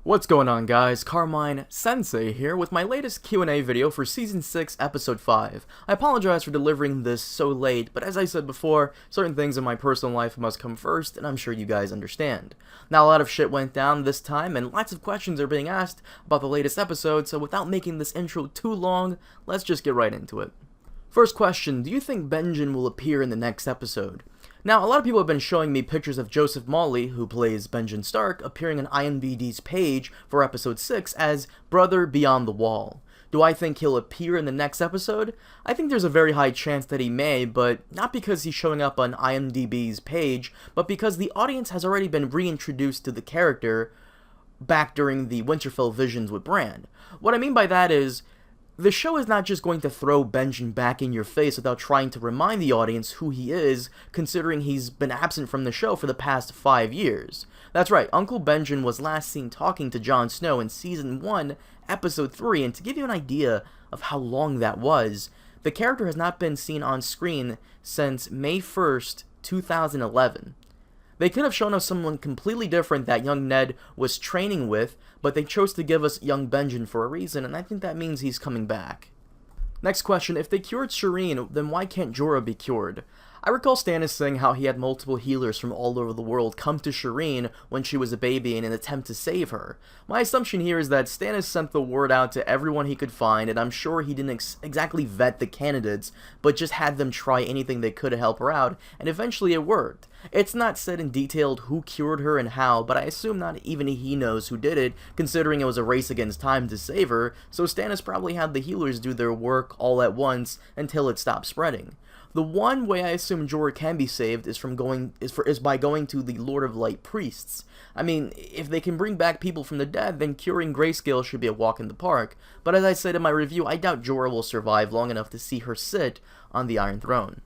What's going on, guys? Carmine Sensei here with my latest Q&A video for Season 6, Episode 5. I apologize for delivering this so late, but as I said before, certain things in my personal life must come first, and I'm sure you guys understand. Now, a lot of shit went down this time, and lots of questions are being asked about the latest episode, so without making this intro too long, let's just get right into it. First question, do you think Benjin will appear in the next episode? Now, a lot of people have been showing me pictures of Joseph Mawley, who plays Benjin Stark, appearing on IMDb's page for episode 6 as Brother Beyond the Wall. Do I think he'll appear in the next episode? I think there's a very high chance that he may, but not because he's showing up on IMDb's page, but because the audience has already been reintroduced to the character back during the Winterfell visions with Bran. What I mean by that is, the show is not just going to throw Benjin back in your face without trying to remind the audience who he is, considering he's been absent from the show for the past 5 years. That's right, Uncle Benjin was last seen talking to Jon Snow in Season 1, Episode 3, and to give you an idea of how long that was, the character has not been seen on screen since May 1st, 2011. They could have shown us someone completely different that young Ned was training with, but they chose to give us young Benjin for a reason, and I think that means he's coming back. Next question, if they cured Shireen, then why can't Jorah be cured? I recall Stannis saying how he had multiple healers from all over the world come to Shireen when she was a baby in an attempt to save her. My assumption here is that Stannis sent the word out to everyone he could find, and I'm sure he didn't exactly vet the candidates, but just had them try anything they could to help her out, and eventually it worked. It's not said in detail who cured her and how, but I assume not even he knows who did it, considering it was a race against time to save her, so Stannis probably had the healers do their work all at once until it stopped spreading. The one way I assume Jorah can be saved is by going to the Lord of Light priests. I mean, if they can bring back people from the dead, then curing Grayscale should be a walk in the park, but as I said in my review, I doubt Jorah will survive long enough to see her sit on the Iron Throne.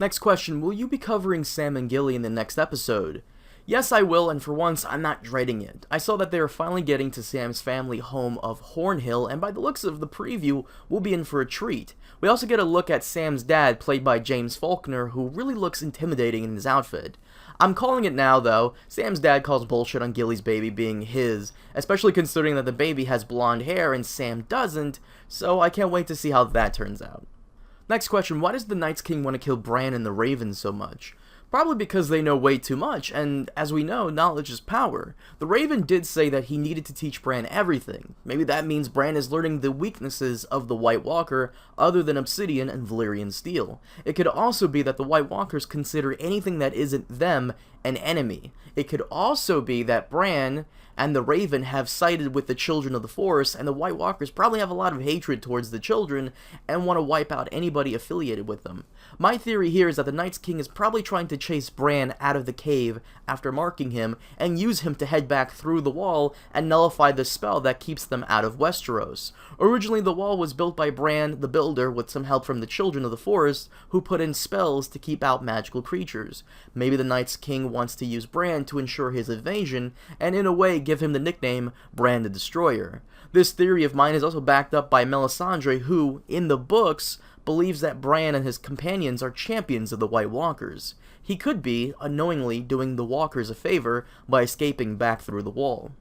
Next question, will you be covering Sam and Gilly in the next episode? Yes, I will, and for once, I'm not dreading it. I saw that they are finally getting to Sam's family home of Hornhill, and by the looks of the preview, we'll be in for a treat. We also get a look at Sam's dad, played by James Faulkner, who really looks intimidating in his outfit. I'm calling it now, though. Sam's dad calls bullshit on Gilly's baby being his, especially considering that the baby has blonde hair and Sam doesn't, so I can't wait to see how that turns out. Next question, why does the Night's King want to kill Bran and the Raven so much? Probably because they know way too much, and as we know, knowledge is power. The Raven did say that he needed to teach Bran everything. Maybe that means Bran is learning the weaknesses of the White Walker other than obsidian and Valyrian steel. It could also be that the White Walkers consider anything that isn't them an enemy. It could also be that Bran and the Raven have sided with the Children of the Forest, and the White Walkers probably have a lot of hatred towards the Children and want to wipe out anybody affiliated with them. My theory here is that the Night's King is probably trying to chase Bran out of the cave after marking him and use him to head back through the wall and nullify the spell that keeps them out of Westeros. Originally, the wall was built by Bran the Builder with some help from the Children of the Forest, who put in spells to keep out magical creatures. Maybe the Night's King wants to use Bran to ensure his evasion, and in a way give him the nickname Bran the Destroyer. This theory of mine is also backed up by Melisandre, who, in the books, believes that Bran and his companions are champions of the White Walkers. He could be, unknowingly, doing the Walkers a favor by escaping back through the wall.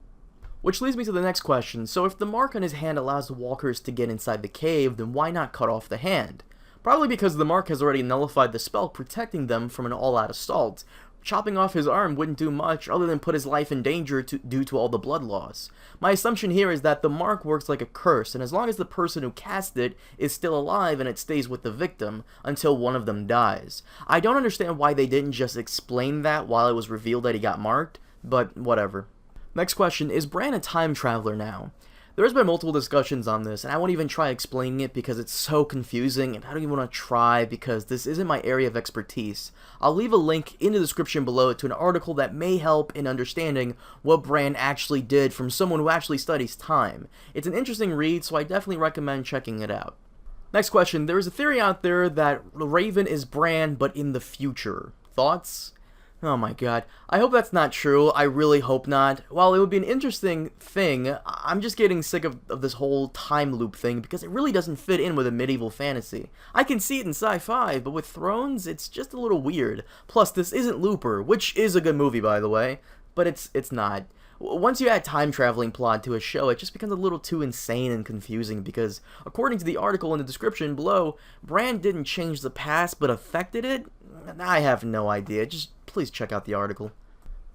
Which leads me to the next question, so if the mark on his hand allows the Walkers to get inside the cave, then why not cut off the hand? Probably because the mark has already nullified the spell protecting them from an all-out assault. Chopping off his arm wouldn't do much other than put his life in danger due to all the blood loss. My assumption here is that the mark works like a curse, and as long as the person who cast it is still alive and it stays with the victim until one of them dies. I don't understand why they didn't just explain that while it was revealed that he got marked, but whatever. Next question, is Bran a time traveler now? There's been multiple discussions on this, and I won't even try explaining it because it's so confusing, and I don't even want to try because this isn't my area of expertise. I'll leave a link in the description below to an article that may help in understanding what Bran actually did from someone who actually studies time. It's an interesting read, so I definitely recommend checking it out. Next question, there is a theory out there that the Raven is Bran, but in the future. Thoughts? Oh my god. I hope that's not true. I really hope not. While it would be an interesting thing, I'm just getting sick of this whole time loop thing because it really doesn't fit in with a medieval fantasy. I can see it in sci-fi, but with Thrones, it's just a little weird. Plus, this isn't Looper, which is a good movie, by the way, but it's not. Once you add time traveling plot to a show, it just becomes a little too insane and confusing because, according to the article in the description below, Bran didn't change the past but affected it? I have no idea, just please check out the article.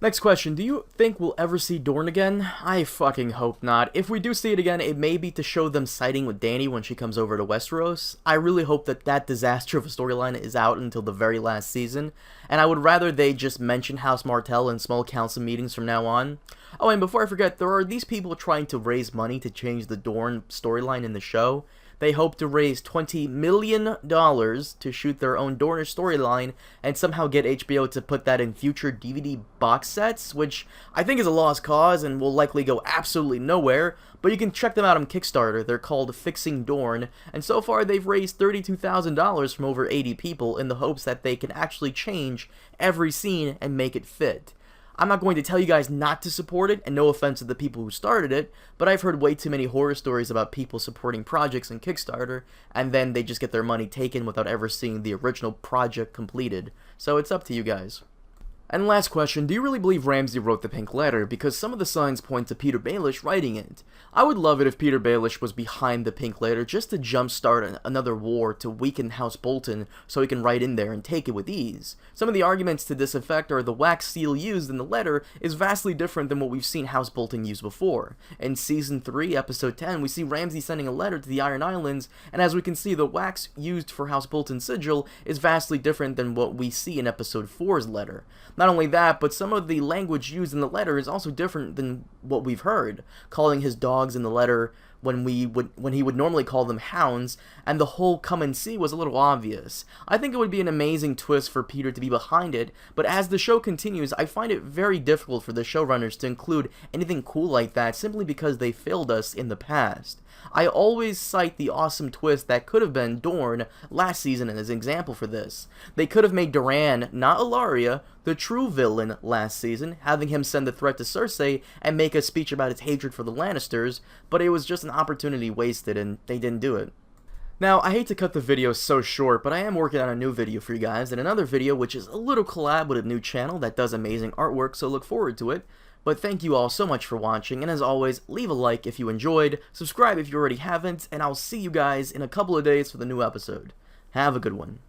Next question, do you think we'll ever see Dorne again? I fucking hope not. If we do see it again, it may be to show them siding with Dany when she comes over to Westeros. I really hope that that disaster of a storyline is out until the very last season, and I would rather they just mention House Martell in small council meetings from now on. Oh, and before I forget, there are these people trying to raise money to change the Dorne storyline in the show. They hope to raise $20 million to shoot their own Dornish storyline and somehow get HBO to put that in future DVD box sets, which I think is a lost cause and will likely go absolutely nowhere, but you can check them out on Kickstarter. They're called Fixing Dorne, and so far they've raised $32,000 from over 80 people in the hopes that they can actually change every scene and make it fit. I'm not going to tell you guys not to support it, and no offense to the people who started it, but I've heard way too many horror stories about people supporting projects in Kickstarter, and then they just get their money taken without ever seeing the original project completed. So it's up to you guys. And last question, do you really believe Ramsay wrote the Pink Letter? Because some of the signs point to Peter Baelish writing it. I would love it if Peter Baelish was behind the Pink Letter just to jumpstart another war to weaken House Bolton so he can write in there and take it with ease. Some of the arguments to this effect are the wax seal used in the letter is vastly different than what we've seen House Bolton use before. In Season 3, Episode 10, we see Ramsay sending a letter to the Iron Islands, and as we can see, the wax used for House Bolton's sigil is vastly different than what we see in Episode 4's letter. Not only that, but some of the language used in the letter is also different than what we've heard, calling his dogs in the letter when he would normally call them hounds, and the whole come and see was a little obvious. I think it would be an amazing twist for Peter to be behind it, but as the show continues, I find it very difficult for the showrunners to include anything cool like that simply because they failed us in the past. I always cite the awesome twist that could have been Dorne last season as an example for this. They could have made Doran, not Ilaria, the true villain last season, having him send the threat to Cersei and make a speech about his hatred for the Lannisters, but it was just an opportunity wasted and they didn't do it. Now, I hate to cut the video so short, but I am working on a new video for you guys, and another video which is a little collab with a new channel that does amazing artwork, so look forward to it. But thank you all so much for watching, and as always, leave a like if you enjoyed, subscribe if you already haven't, and I'll see you guys in a couple of days for the new episode. Have a good one.